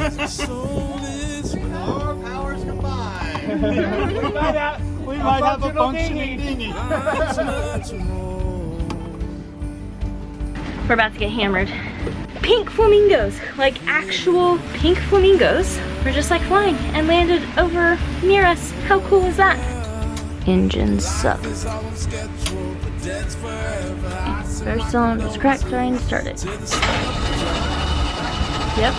Our powers combined. we might have a functioning dinghy. We're about to get hammered. Pink flamingos, like actual pink flamingos, were just like flying and landed over near us. How cool is that? Engines suck. First cylinder's cracked, trying to start it. Yep.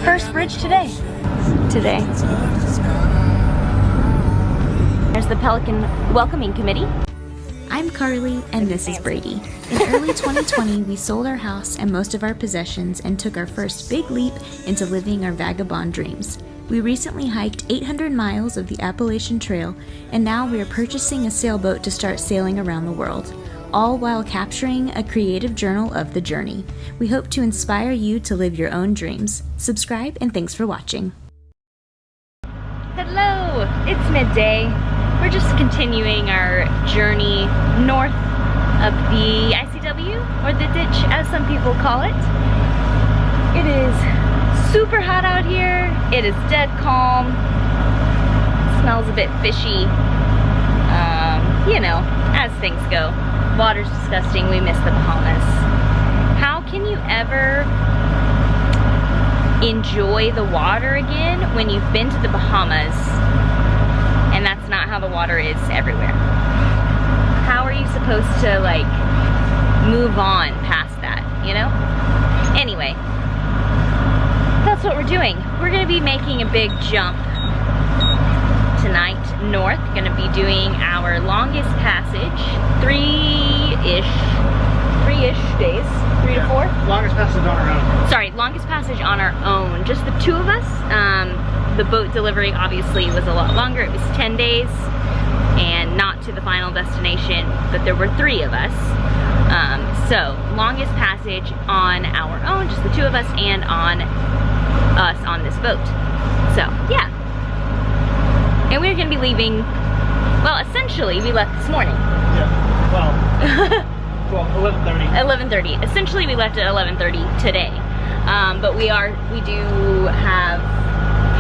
First bridge today. There's the Pelican Welcoming Committee. I'm Carlie, and this is Brady. In early 2020, we sold our house and most of our possessions and took our first big leap into living our vagabond dreams. We recently hiked 800 miles of the Appalachian Trail, and now we are purchasing a sailboat to start sailing around the world, all while capturing a creative journal of the journey. We hope to inspire you to live your own dreams. Subscribe, and thanks for watching. Hello, it's midday. We're just continuing our journey north of the ICW, or the ditch as some people call it. It is super hot out here. It is dead calm. Smells a bit fishy. You know, as things go. Water's disgusting. We miss the Bahamas. How can you ever enjoy the water again when you've been to the Bahamas and that's not how the water is everywhere? How are you supposed to like move on past that, you know? Anyway, that's what we're doing. We're gonna be making a big jump tonight north. Gonna be doing our longest passage, three-ish days, 3 to 4? Longest passage on our own. Sorry, longest passage on our own, just the two of us. The boat delivery obviously was a lot longer. It was 10 days and not to the final destination, but there were 3 of us. So longest passage on our own, just the two of us, and on us on this boat. So yeah. And we're gonna be leaving, well, essentially we left this morning. Yeah, well, 11:30. 11:30. Essentially we left at 11:30 today. But we do have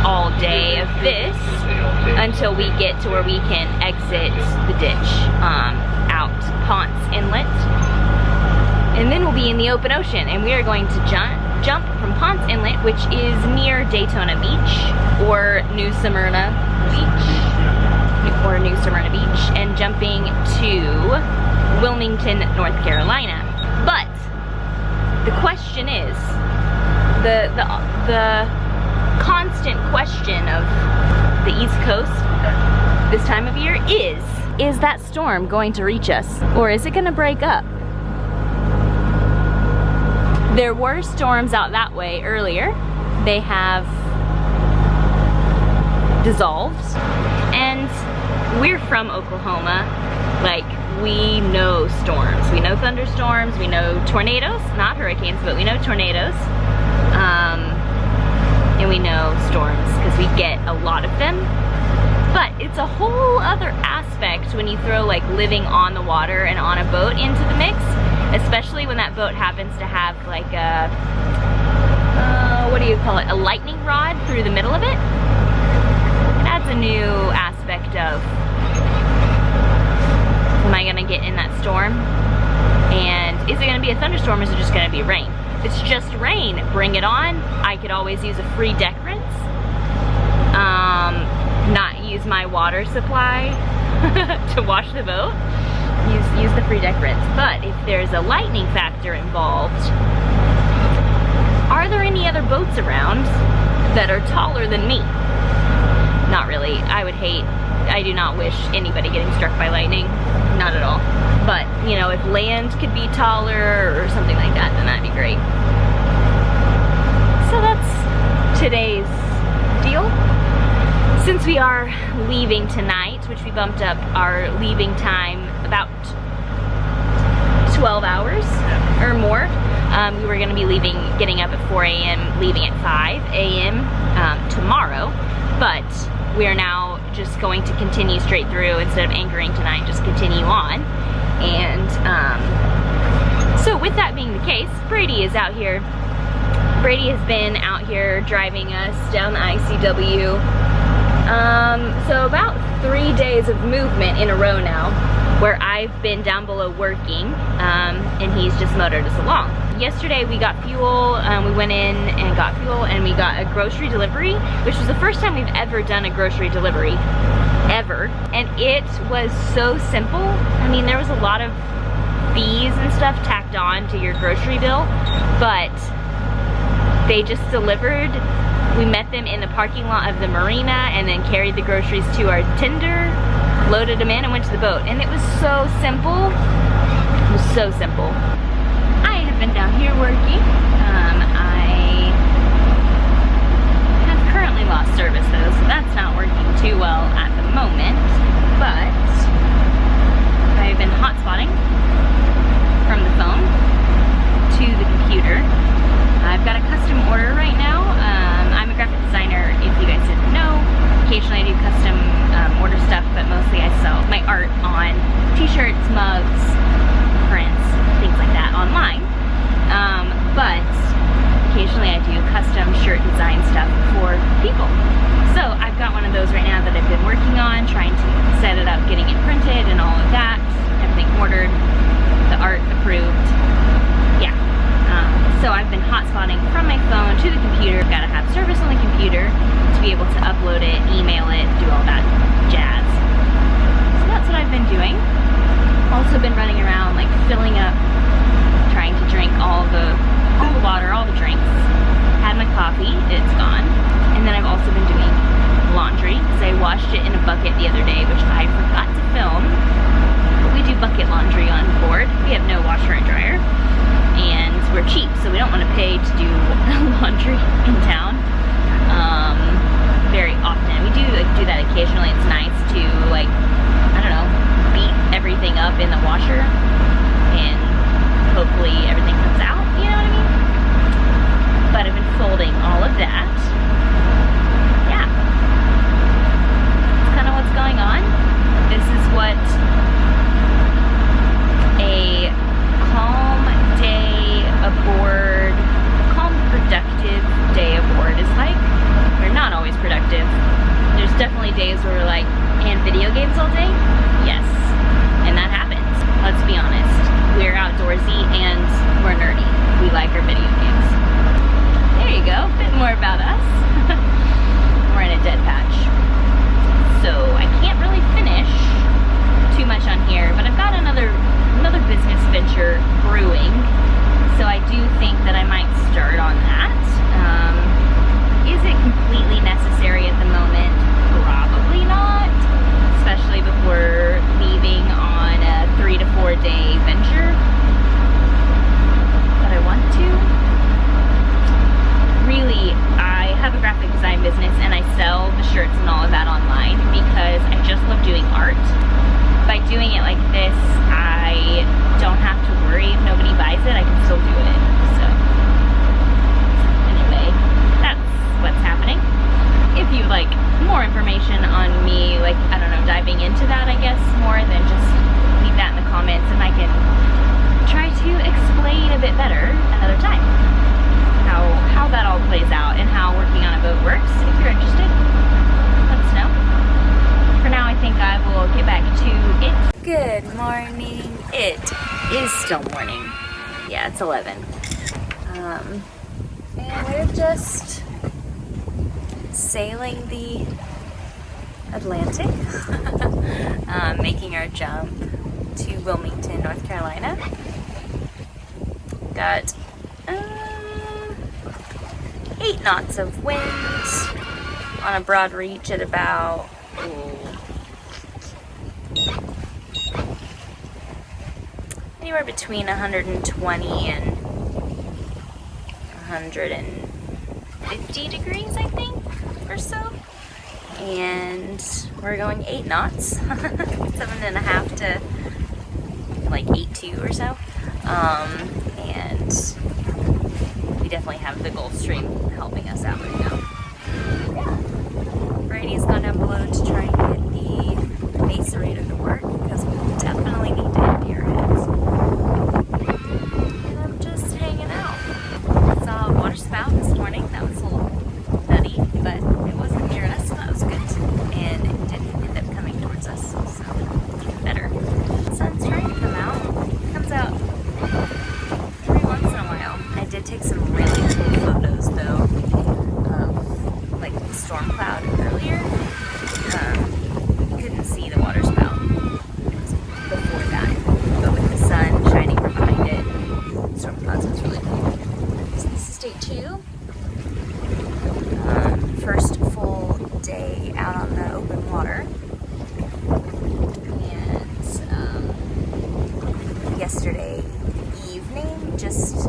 all day of this until we get to where we can exit the ditch out Ponce Inlet. And then we'll be in the open ocean, and we are going to jump from Ponce Inlet, which is near Daytona Beach, or New Symerna Beach, and jumping to Wilmington, North Carolina. But the question is, the constant question of the East Coast this time of year is that storm going to reach us, or is it going to break up? There were storms out that way earlier. They have dissolved, and we're from Oklahoma. Like, we know storms. We know thunderstorms, we know tornadoes, not hurricanes, but we know tornadoes. And we know storms because we get a lot of them. But it's a whole other aspect when you throw like living on the water and on a boat into the mix, especially when that boat happens to have like a, what do you call it, a lightning rod through the middle of it. It adds a new aspect of, am I gonna get in that storm? And is it gonna be a thunderstorm, or is it just gonna be rain? If it's just rain, bring it on. I could always use a free deck rinse. Not use my water supply to wash the boat. Use the free deck rinse. But if there's a lightning factor involved, are there any other boats around that are taller than me? Not really. I do not wish anybody getting struck by lightning. Not at all. But, you know, if land could be taller or something like that, then that'd be great. So that's today's deal. Since we are leaving tonight, which we bumped up our leaving time about 12 hours or more, we were going to be getting up at 4 a.m., leaving at 5 a.m. Tomorrow, but we are now just going to continue straight through instead of anchoring tonight, just continue on. And so with that being the case, Brady is out here. Brady has been out here driving us down the ICW. So about 3 days of movement in a row now, where I've been down below working, and he's just motored us along. Yesterday we got fuel, we went in and got fuel, and we got a grocery delivery, which was the first time we've ever done a grocery delivery, ever. And it was so simple. I mean, there was a lot of fees and stuff tacked on to your grocery bill, but they just delivered. We met them in the parking lot of the marina and then carried the groceries to our tender, loaded them in, and went to the boat. And it was so simple. It was so simple. I have been down here working. I have currently lost service though, so that's not working too well at the moment. But I've been hotspotting from the phone to the computer. I've got a custom order right now. I'm a graphic designer, if you guys didn't know. Occasionally I do custom order stuff, but mostly I sell my art on t-shirts, mugs, prints, things like that online. But occasionally I do custom shirt design stuff for people. So I've got one of those right now that I've been working on, trying to set it up, getting it printed and all of that. Everything ordered, the art approved. Yeah. So I've been hotspotting from my phone to the computer. I've got to have service on the computer to be able to upload it, email it, do all that jazz. So that's what I've been doing. Also been running around like filling up, trying to drink all the water, all the drinks. Had my coffee, it's gone. And then I've also been doing laundry because I washed it in a bucket the other day, which I forgot to film. But we do bucket laundry on board. We have no washer and dryer. And we're cheap, so we don't want to pay to do laundry in town very often. We do that occasionally. It's nice to, like, I don't know, beat everything up in the washer and hopefully everything comes out, you know what I mean? But I've been folding all of that. Yeah. That's kind of what's going on. This is what a calm day aboard, calm, productive day aboard is like. We're not always productive. There's definitely days where we're like, and video games all day? Yes. And that happens. Let's be honest. We're outdoorsy and we're nerdy. We like our video games. There you go. A bit more about us. We're in a dead patch. So I can't really finish too much on here, but I've got another business venture brewing, so I do think that I might start on that. Is it completely necessary at the moment? Probably not, especially before leaving on a 3 to 4 day venture, but I want to. Really, I have a graphic design business and I sell the shirts and all of that online because I just love doing art. By doing it like this, I don't have to worry if nobody buys it, I can still do it. So anyway, that's what's happening. If you like more information on me, like, I don't know, diving into that, I guess, more, then just leave that in the comments and I can try to explain a bit better another time how that all plays out and how working on a boat works. If you're interested, let us know. For now, I think I will get back to it. Good morning. It is still morning. Yeah, it's 11. And we're just sailing the Atlantic, making our jump to Wilmington, North Carolina. Got 8 knots of wind on a broad reach at about anywhere between 120 and 150 degrees, I think, or so. And we're going 8 knots, 7.5 to like 8.2 or so. And we definitely have the Gulf Stream helping us out right now. Yeah. Brady's gone down below to try and get the macerator to work because we definitely need to empty our head. storm cloud earlier. You couldn't see the water spout. It was before that. But with the sun shining from behind it, storm clouds was really cool. So this is day 2. First full day out on the open water. And yesterday evening, we just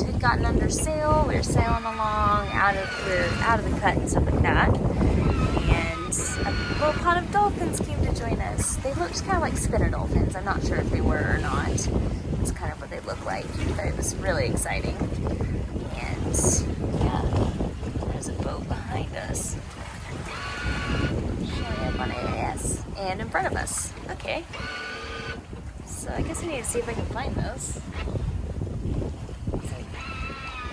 had gotten under sail. We were sailing along, we're out of the cut and stuff like that. And a little pod of dolphins came to join us. They looked kind of like spinner dolphins. I'm not sure if they were or not. It's kind of what they look like, but it was really exciting. And yeah, there's a boat behind us. Showing up on AIS. And in front of us. Okay. So I guess I need to see if I can find those.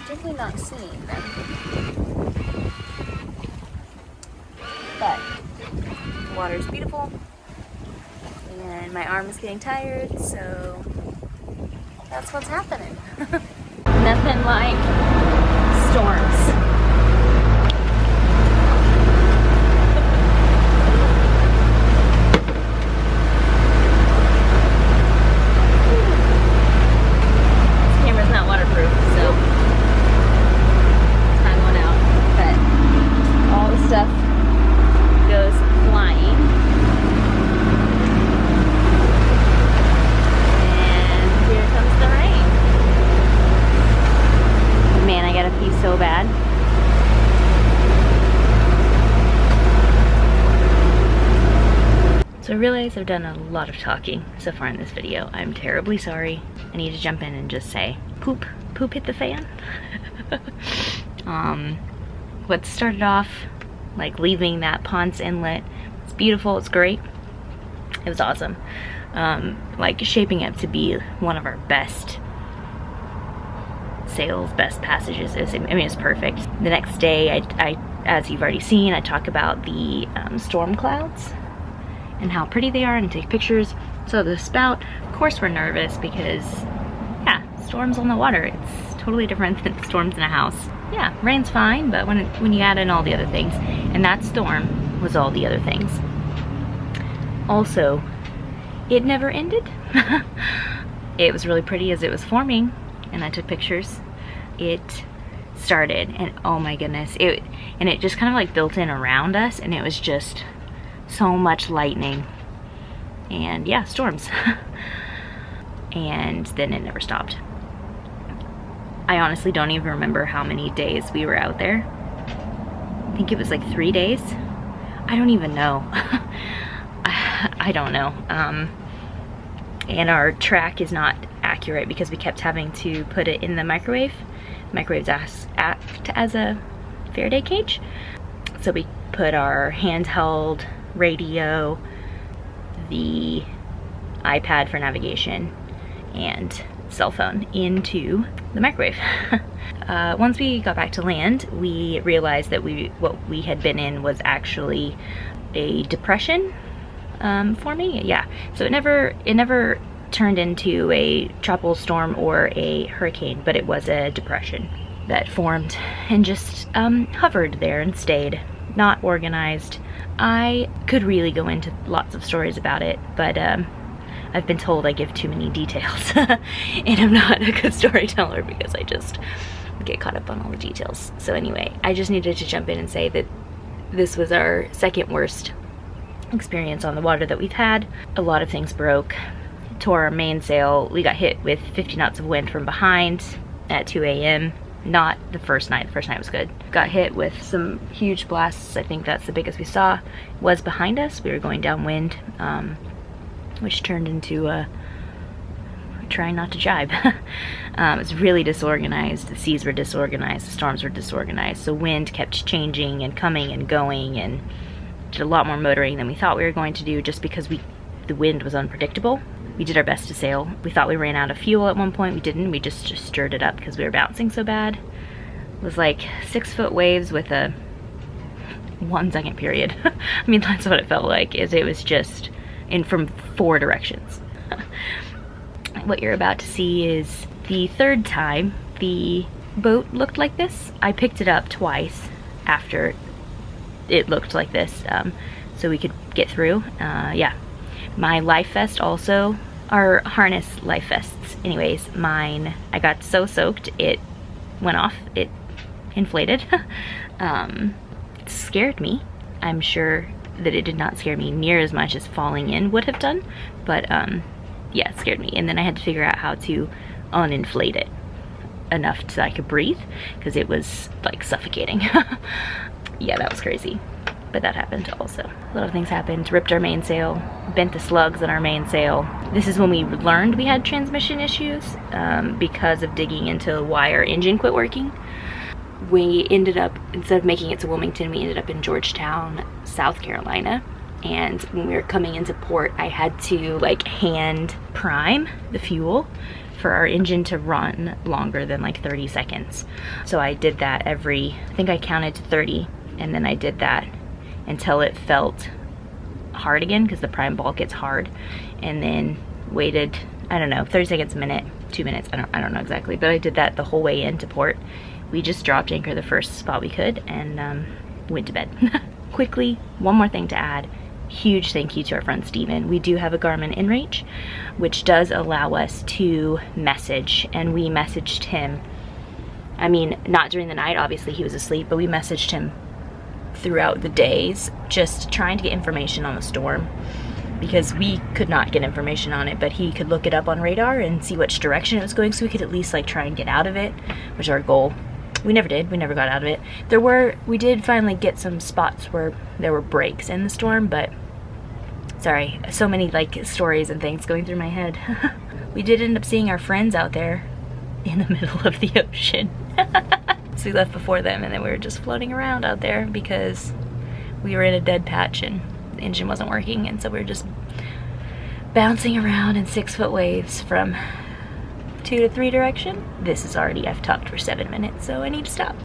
Definitely not seeing them. But the water is beautiful. And my arm is getting tired, so that's what's happening. Nothing like storms. I realize I've done a lot of talking so far in this video. I'm terribly sorry. I need to jump in and just say, poop hit the fan. What started off like leaving that Ponce inlet, it's beautiful, it's great, it was awesome. Like shaping up to be one of our best sails, best passages. I mean, it's perfect. The next day, I as you've already seen, I talk about the storm clouds and how pretty they are and take pictures. So the spout, of course we're nervous because, yeah, storms on the water. It's totally different than storms in a house. Yeah, rain's fine, but when you add in all the other things, and that storm was all the other things. Also, it never ended. It was really pretty as it was forming, and I took pictures. It started, and oh my goodness, it just kind of like built in around us, and it was just so much lightning and yeah, storms. And then it never stopped. I honestly don't even remember how many days we were out there. I think it was like 3 days. I don't even know. I don't know. And our track is not accurate because we kept having to put it in the microwave. Microwaves act as a Faraday cage. So we put our handheld radio, the iPad for navigation, and cell phone into the microwave. Once we got back to land, we realized that what we had been in was actually a depression forming. Yeah, so it never turned into a tropical storm or a hurricane, but it was a depression that formed and just hovered there and stayed, not organized. I could really go into lots of stories about it, but I've been told I give too many details and I'm not a good storyteller because I just get caught up on all the details. So anyway, I just needed to jump in and say that this was our second worst experience on the water that we've had. A lot of things broke. Tore our mainsail. We got hit with 50 knots of wind from behind at 2 a.m. Not the first night. The first night was good. Got hit with some huge blasts. I think that's the biggest we saw. It was behind us. We were going downwind, which turned into trying not to jibe. It was really disorganized. The seas were disorganized. The storms were disorganized. The wind kept changing and coming and going, and did a lot more motoring than we thought we were going to do just because the wind was unpredictable. We did our best to sail. We thought we ran out of fuel at one point. We didn't. We just stirred it up because we were bouncing so bad. It was like 6-foot waves with a 1 second period. I mean, that's what it felt like. It was just in from 4 directions. What you're about to see is the third time the boat looked like this. I picked it up twice after it looked like this, so we could get through. Yeah, my life vest also, our harness life vests. Anyways, mine, I got so soaked it went off. It inflated. It scared me. I'm sure that it did not scare me near as much as falling in would have done, but yeah, it scared me. And then I had to figure out how to uninflate it enough so I could breathe, because it was like suffocating. Yeah, that was crazy. But that happened also. A lot of things happened. Ripped our mainsail, bent the slugs on our mainsail. This is when we learned we had transmission issues because of digging into why our engine quit working. We ended up, instead of making it to Wilmington, we ended up in Georgetown, South Carolina. And when we were coming into port, I had to like hand prime the fuel for our engine to run longer than like 30 seconds. So I did that I think I counted to 30, and then I did that until it felt hard again, because the prime ball gets hard, and then waited, I don't know, 30 seconds, a minute, 2 minutes, I don't know exactly, but I did that the whole way into port. We just dropped anchor the first spot we could and went to bed. Quickly, one more thing to add. Huge thank you to our friend Steven. We do have a Garmin inReach, which does allow us to message, and we messaged him, I mean, not during the night, obviously he was asleep, but we messaged him throughout the days, just trying to get information on the storm, because we could not get information on it, but he could look it up on radar and see which direction it was going, so we could at least like try and get out of it, which is our goal. We never did. We never got out of it. We did finally get some spots where there were breaks in the storm, but sorry, so many like stories and things going through my head. We did end up seeing our friends out there in the middle of the ocean. So we left before them, and then we were just floating around out there because we were in a dead patch and the engine wasn't working, and so we were just bouncing around in 6-foot waves from 2 to 3 direction. This is already, I've talked for 7 minutes, so I need to stop.